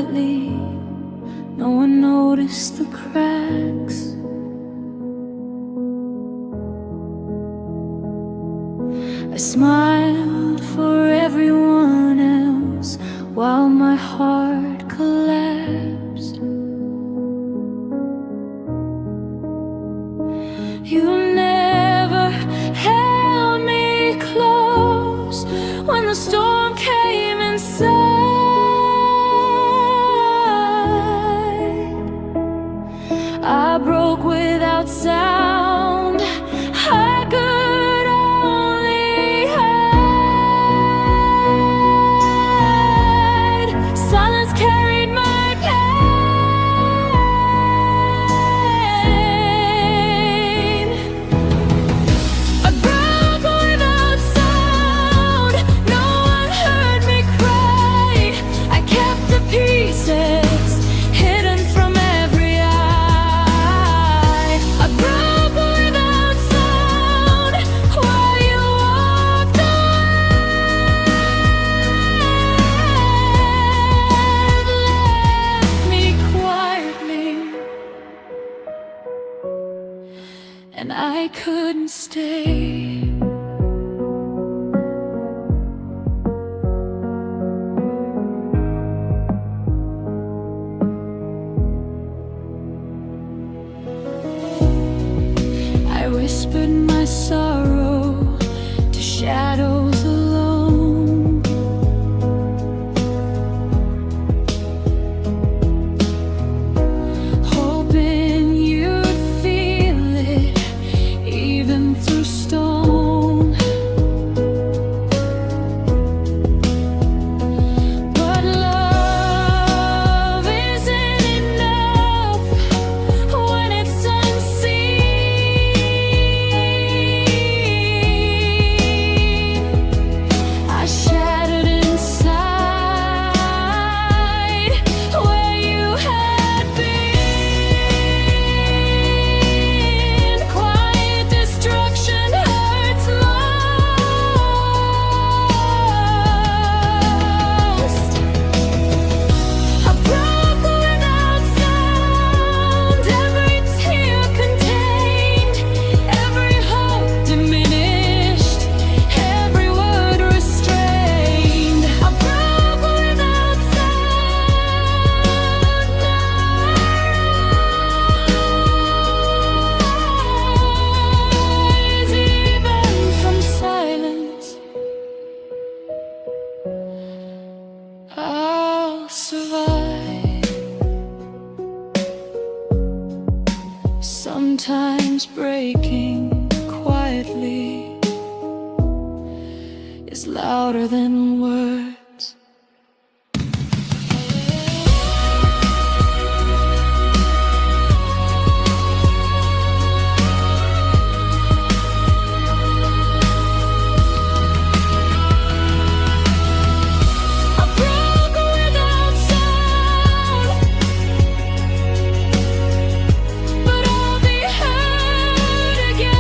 quietly. No one noticed the cracks. I smiled for everyone else while my heart collapsed. You never held me close when the storm came inside. I broke without sound. I could only hide. Silence carried my pain. I broke without sound. No one heard me cry. I kept the pieces hidden from every eye. I broke without sound while you walked away. Left me quietly, and I couldn't stay. I whispered my sorrow to shadows alone. Hoping you'd feel it even through stone. But love isn't enough when it's unseen. I shattered inside where you had been. Quiet destruction hurts most. I broke without sound. Every tear contained, every hope diminished, every word restrained. I broke without sound. Rise even from silence. I'll survive. Sometimes breaking quietly is louder than words. I broke without sound, but I'll be heard again.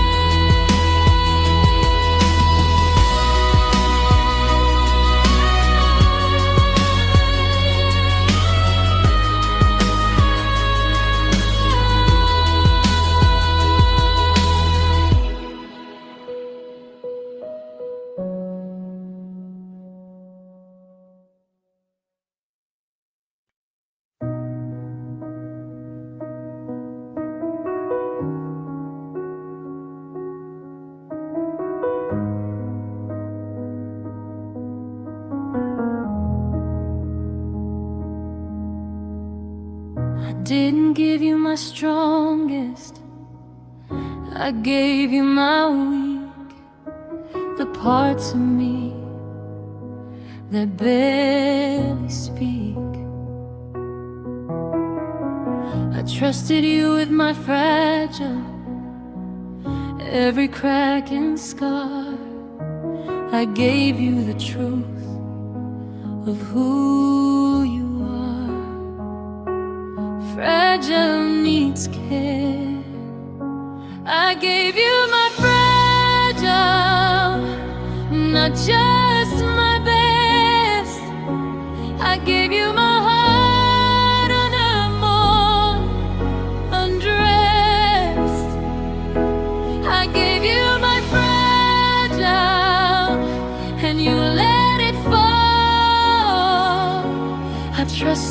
I didn't give you my strongest, I gave you my weak, the parts of me that barely speak. I trusted you with my fragile, every crack and scar. I gave you the truth of who you are. Fragile needs care. I gave you my fragile, not just my best. I gave you my heart.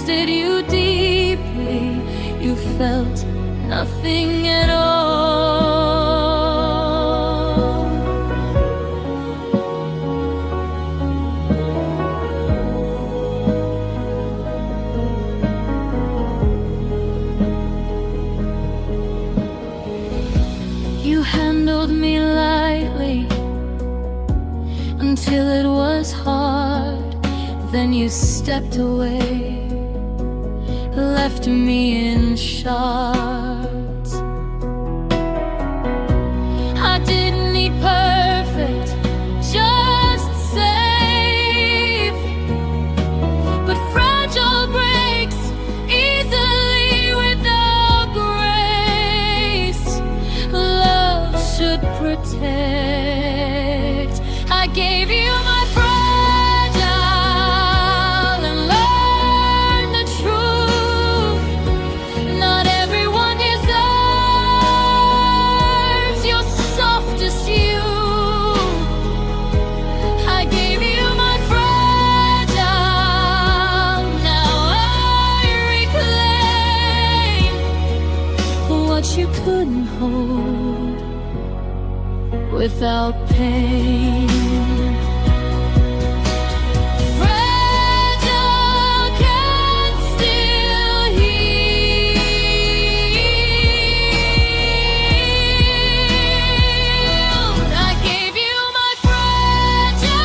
trusted you deeply, you felt nothing at all. You handled me lightly until it was hard. Then you stepped away, left me in shards. I didn't need perfect, just safe. But fragile breaks easily without grace. Love should protect. I gave you my fragile and learned the truth. Not everyone deserves your softest you. I gave you my fragile, now I reclaim what you couldn't hold without pain. Fragile can still heal. I gave you my fragile.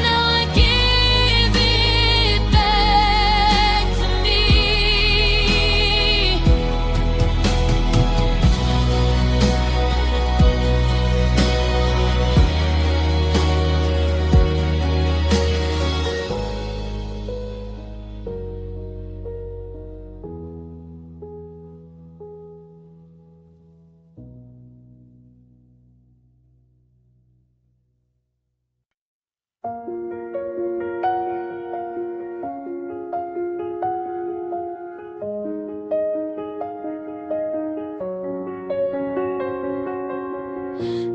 Now I give it back to me.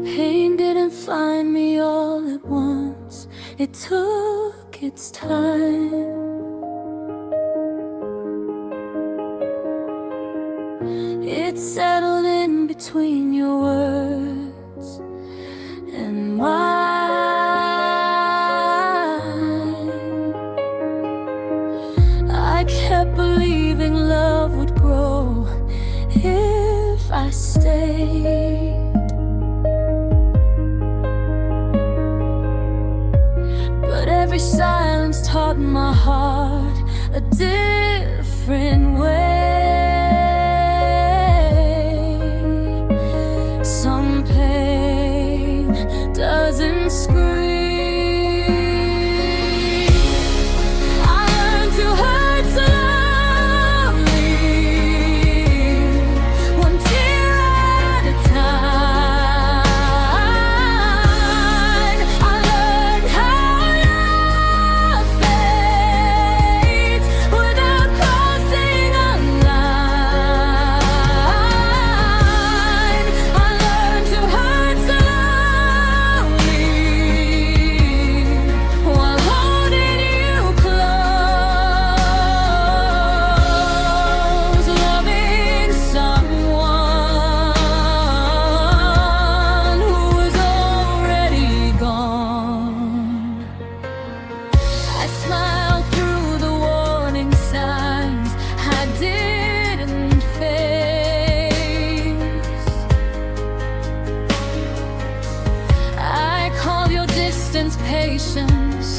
Pain didn't find me all at once. It took its time. It settled in between your words and mine. I kept believing love would grow if I stayed. But every silence taught my heart a different way. Some pain doesn't scream. I learned to hurt slowly, one tear at a time. I learned how love fades without crossing a line. I learned to hurt slowly while holding you close, loving someone who was already gone. I smiled through the warning signs I didn't face. I called your distance patience,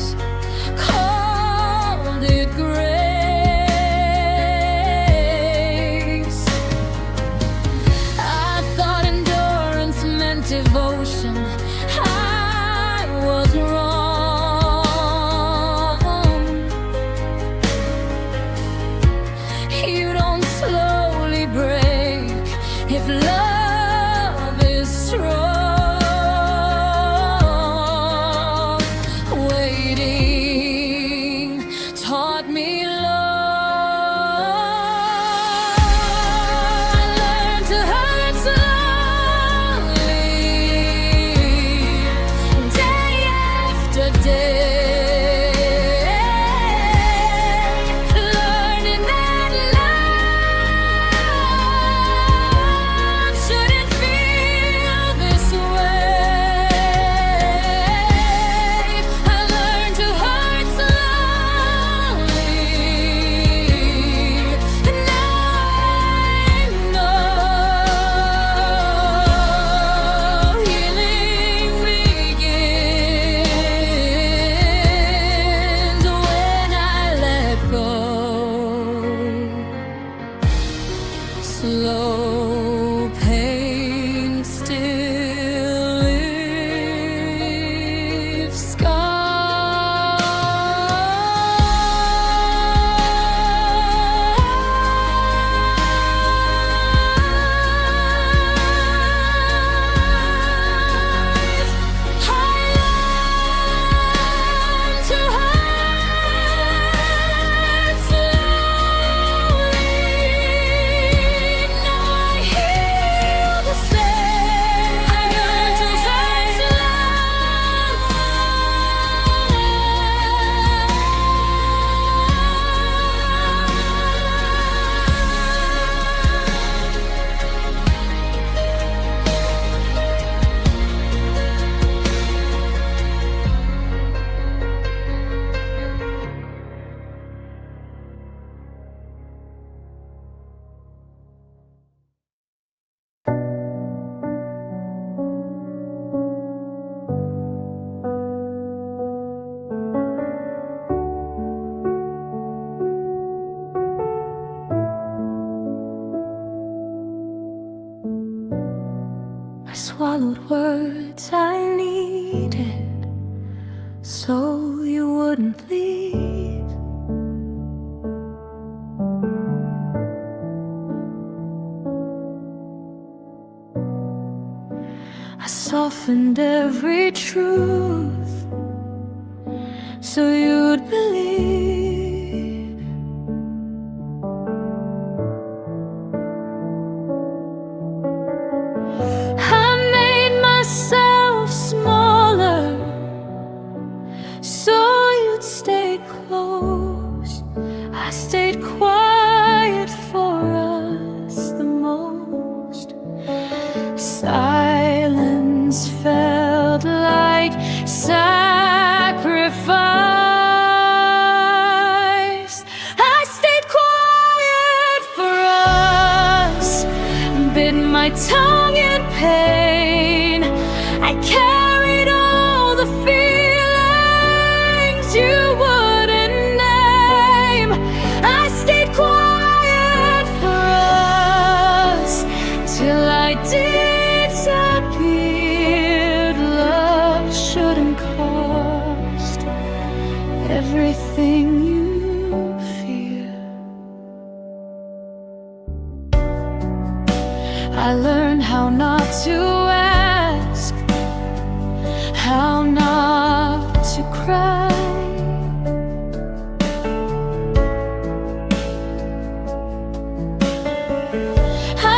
called it grace. I thought endurance meant devotion. I was wrong. You don't slowly break if love is strong. Waiting day, learning that love shouldn't feel this way. I learned to hurt slowly, and now I know healing begins when I let go. Slow pain still leaves scars. I learned to hurt slowly. Now I heal the same. I learned to hurt I swallowed words I needed so you wouldn't leave. I softened every truth so you'd believe. I made myself smaller so you'd stay close. I stayed quiet for us the most. Silence felt like sacrifice. I stayed quiet for us, bit my tongue in pain. I carried all the feelings you wouldn't name. I stayed quiet for us till I disappeared. Love shouldn't cost everything you fear. I learned how not to ask, how not to cry.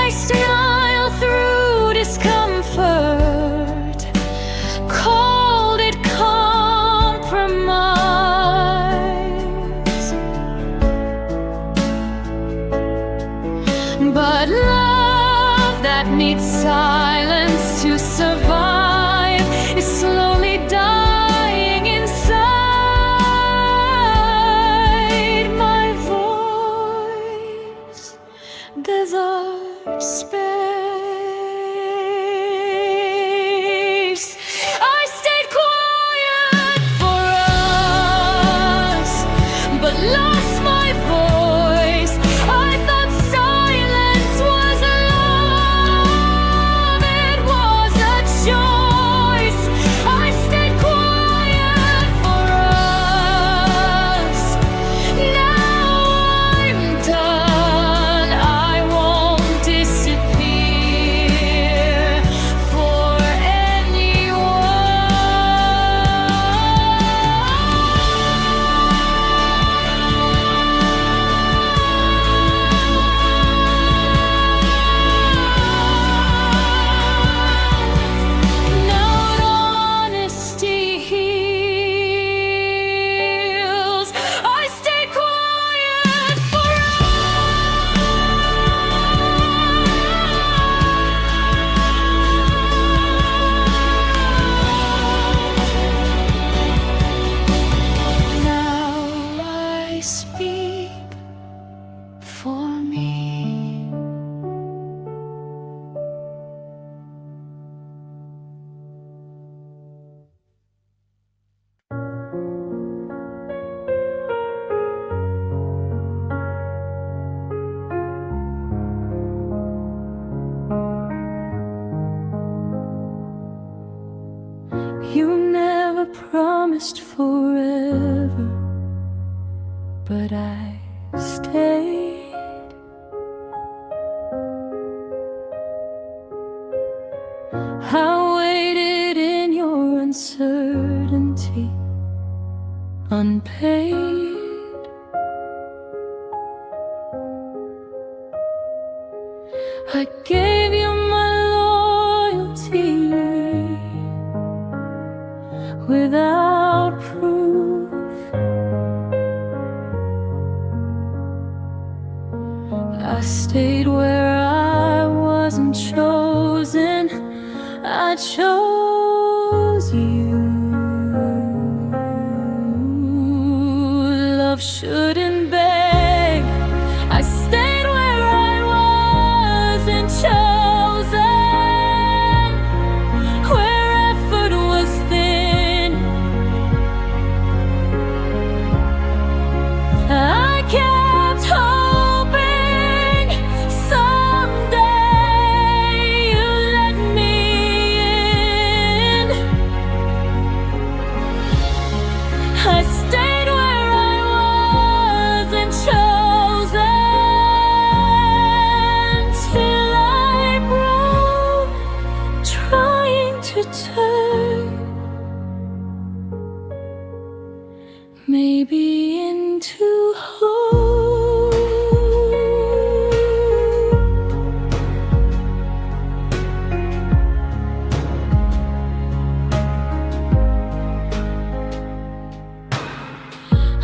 I smiled through discomfort, called it compromise. But love that needs silence to survive is slowly dying inside my voice. Desert space. I stayed quiet for us, but lost my voice. I thought silence was love. last forever, but I stayed. I waited in your uncertainty, unpaid. I gave you my loyalty without proof. I stayed where I wasn't chosen. I chose you. Love shouldn't beg. I stayed where I wasn't chosen, where effort was thin. I kept hoping someday you'd let me in. I stayed where I wasn't chosen till I broke, trying to turn maybe into hope.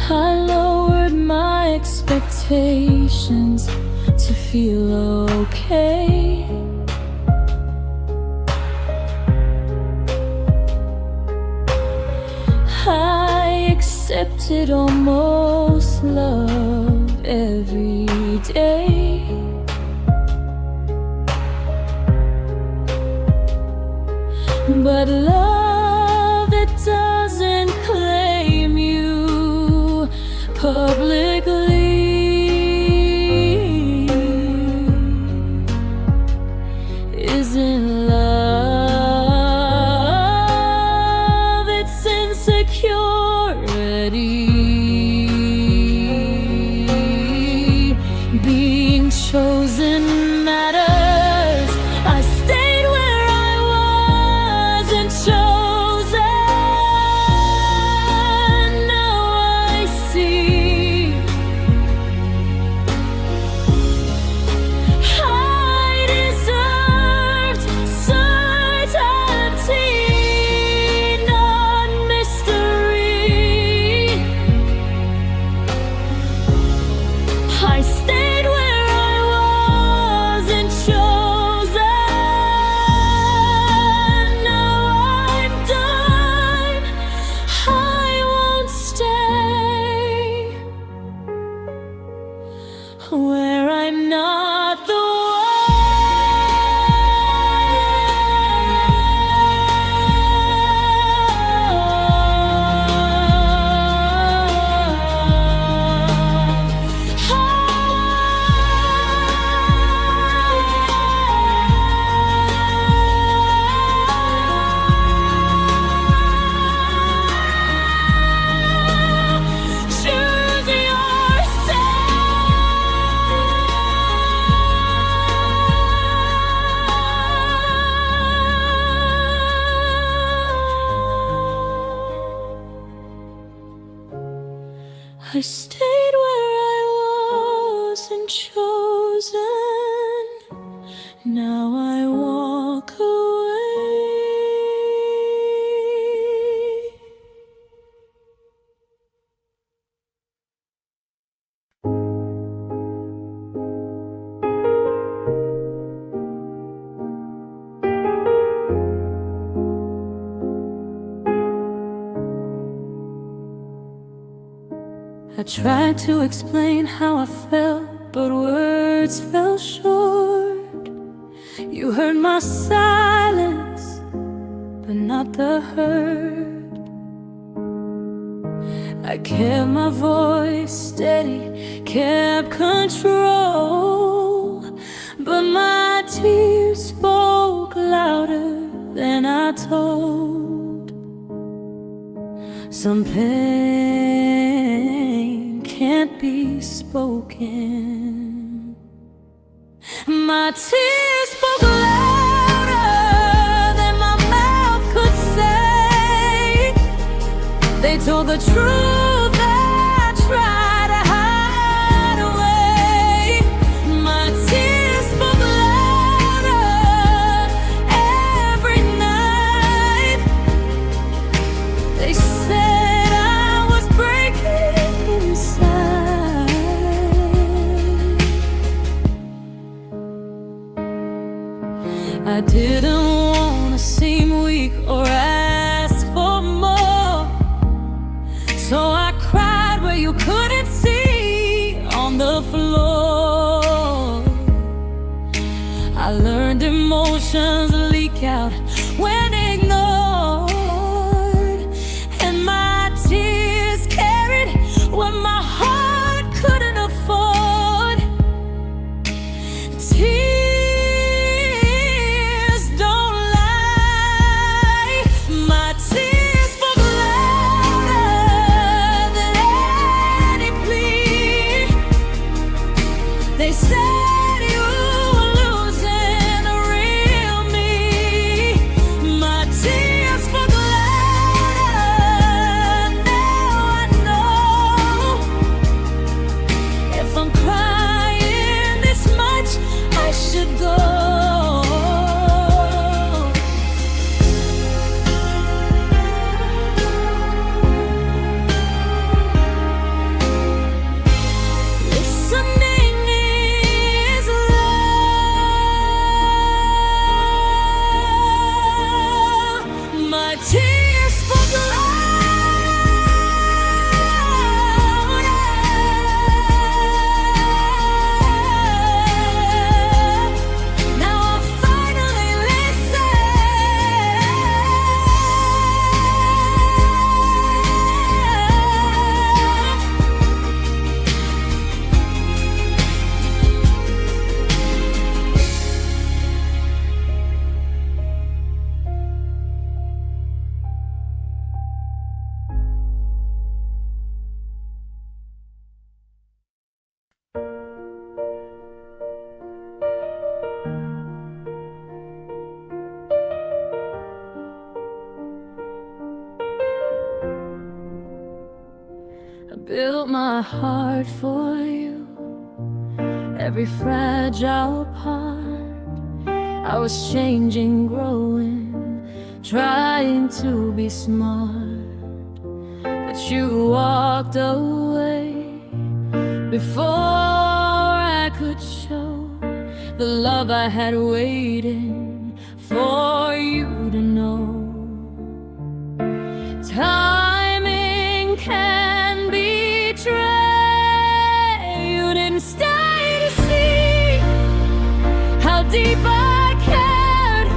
I lowered my expectations to feel okay. I accepted almost love every day. But love that doesn't claim you publicly isn't love, it's insecurity. Being chosen matters. I stayed where I wasn't chosen. Now I see I deserved certainty, not mystery. I stayed where I wasn't chosen. Now I'm done. I won't stay where I'm not the choose yourself. I stayed where I wasn't chosen. Now I walk away. I tried to explain how I felt, but words fell short. You heard my silence, but not the hurt. I kept my voice steady, kept control, but my tears spoke louder than I told. Some pain can't be spoken. My tears spoke louder than my mouth could say. They told the truth I tried to hide away. My tears spoke louder every night. They said I was breaking inside. I didn't want to seem weak or ask for more, so I cried where you couldn't see, on the floor. I learned emotions leak out when ignored, and my tears carried what my heart couldn't afford. Tears don't lie. My tears spoke louder than any plea. They said you were losing the real me. My tears spoke louder. Now I know, if I'm crying this much, I should go. Listening is love. My tears spoke louder. Now I finally I built my heart for you, every fragile part. I was changing, growing, trying to be smart, but you walked away before I could show the love I had waiting for you to know. Timing can betray. You didn't stay to see how deep I cared.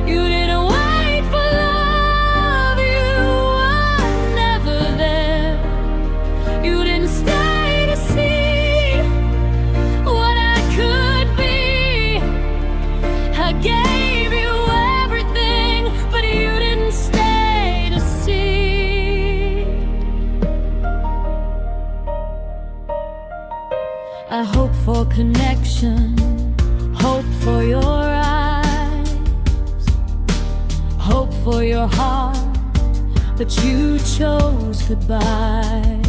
You didn't wait for love, you were never there. You didn't stay to see what I could be. I gave you everything, but you didn't stay to see. I hope for connection, hope for your eyes, hope for your heart, but you chose goodbyes.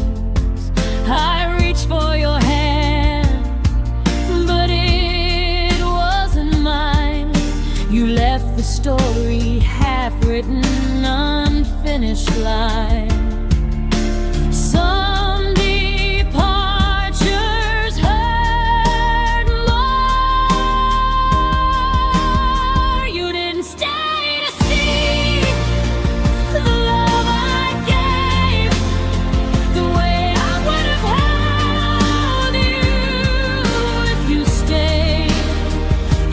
I reached for your hand, but it wasn't mine. You left the story half written, unfinished line. Some departures hurt more. You didn't stay to see the love I gave, the way I would have held you if you stayed.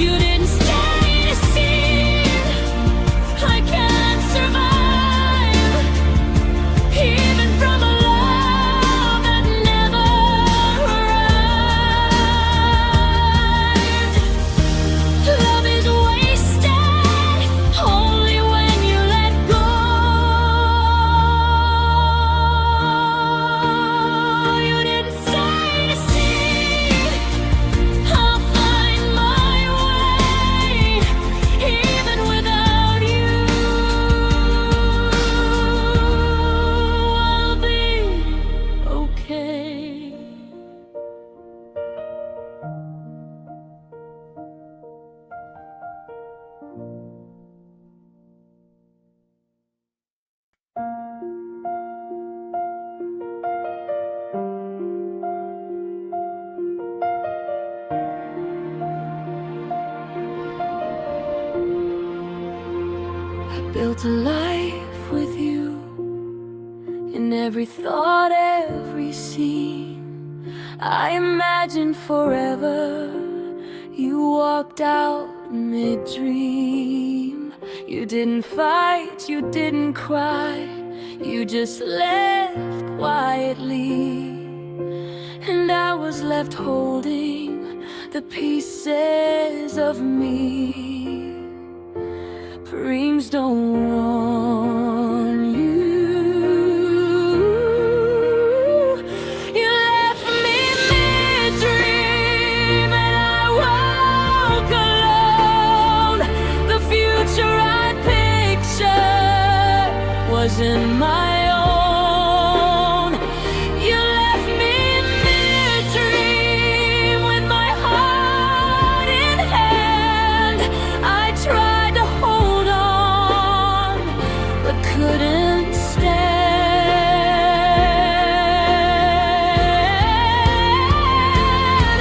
You didn't stay to see I can't survive built a life with you, in every thought, every scene. I imagined forever. You walked out mid-dream. You didn't fight, you didn't cry, you just left quietly. And I was left holding the pieces of me. Dreams don't warn you. You left me mid-dream and I woke alone. The future I pictured wasn't my own. You left me mid-dream with my heart in hand. I tried to hold on, but couldn't stand.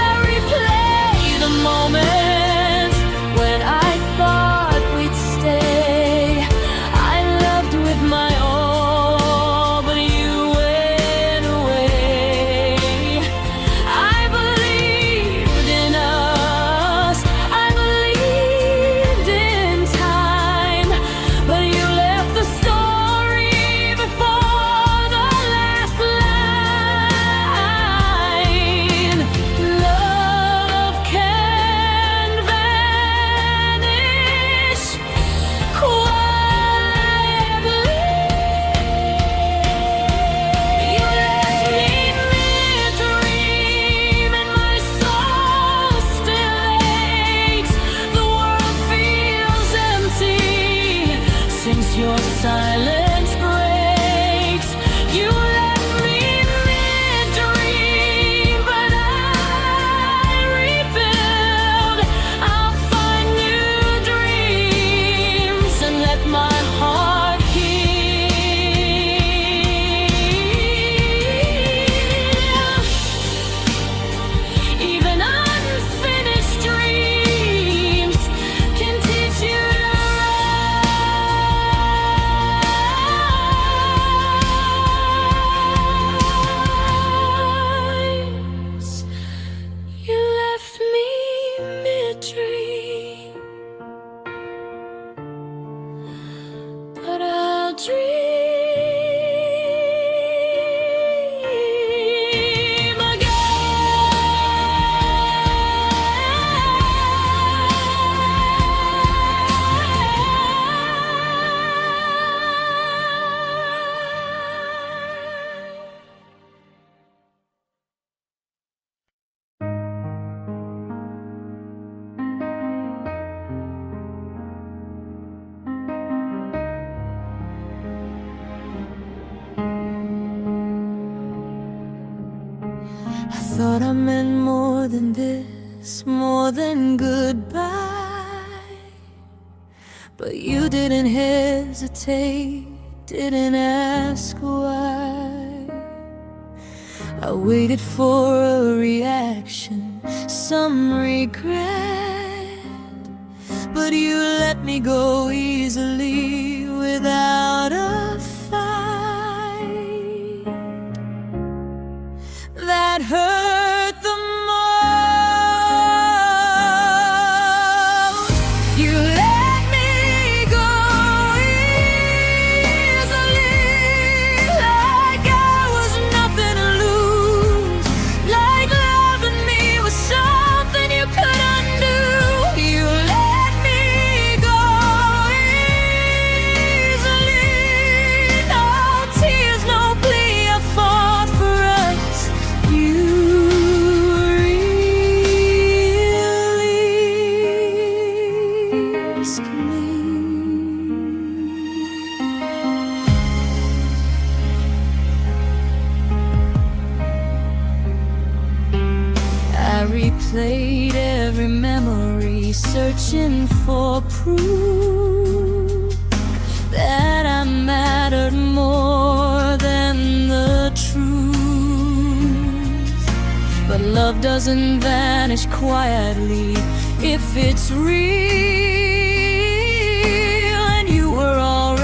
I replay the moments when I thought we'd stay. I loved with my all, but you went away. I believed in us, I believed in time, but you left the story before the last line. Love can vanish quietly. You left me mid-dream and my soul still aches. The world feels empty since your silence breaks. You left me mid-dream, but I rebuild. I'll find new dreams and let my heart heal. Even unfinished dreams can teach you to rise. You left me mid-dream, but I'll dream I thought I meant more than this, more than goodbye. But you didn't hesitate, didn't ask why. I waited for a reaction, some regret, but you let me go easily without a fight. That hurt the most. You let me go easily, like I was nothing to lose, like loving me was something you could undo. You let me go easily, no tears, no plea, I fought for us. You released me. I replayed every memory, searching for proof that I mattered more than the truth. But love doesn't vanish quietly if it's real, and you were already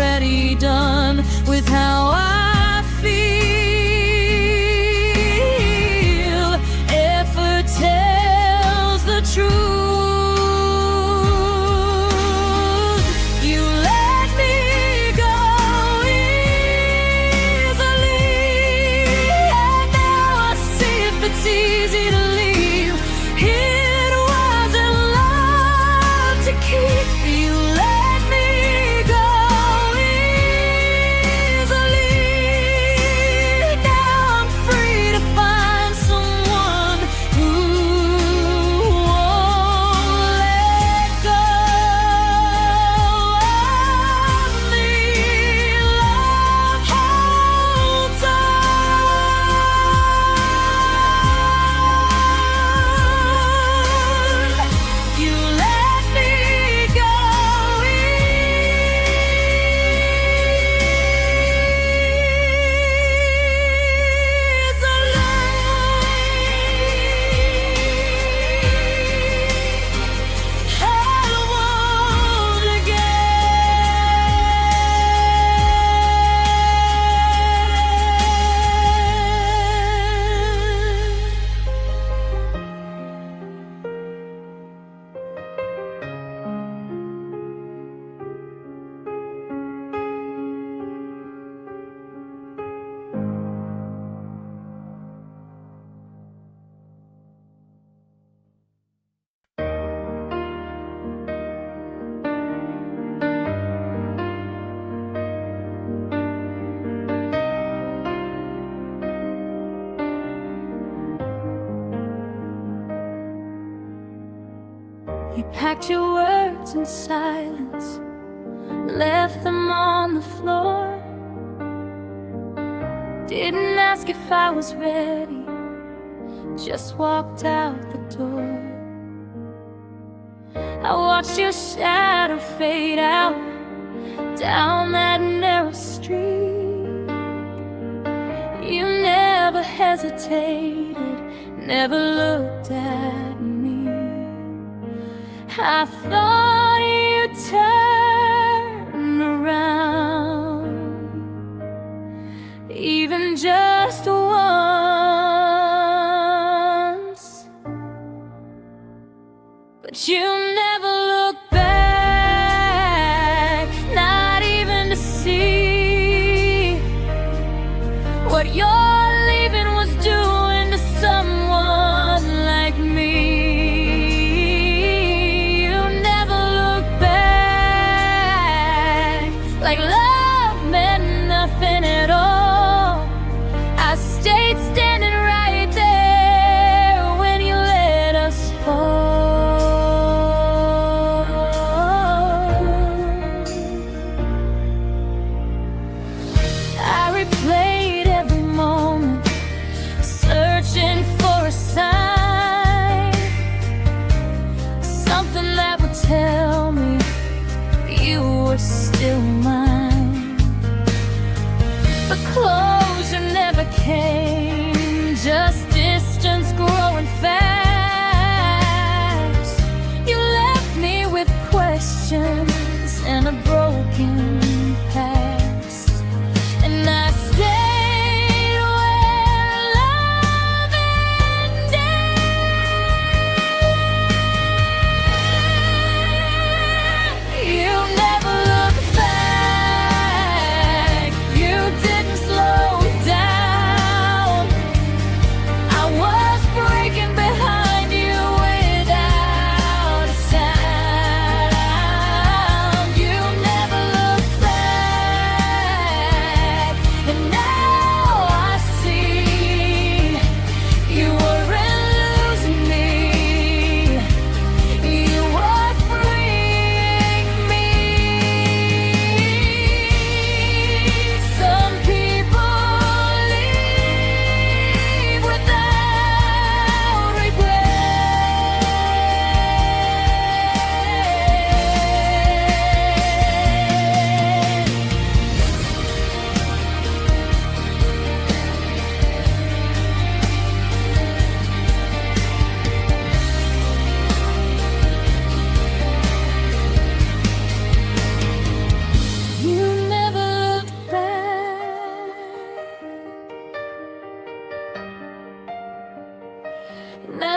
packed your words in silence, left them on the floor. Didn't ask if I was ready, just walked out the door. I watched your shadow fade out down that narrow street. You never hesitated, never looked at me. I thought you'd turn around, even just once, but you never looked back, not even to see what your leaving was doing to someone like me. You never looked back, like love meant nothing at all. I stayed standing right there when you let us fall. I replayed every moment, searching for a sign, something that would tell me you were still mine. But closure never came, just distance growing fast. You left me with questions and a broken past, and I stayed where love ended. You never looked back, you didn't slow down. I was breaking behind you without a sound. You never looked back, and now I see you weren't losing me, you were freeing me. Some people leave without regret. You never looked back. Now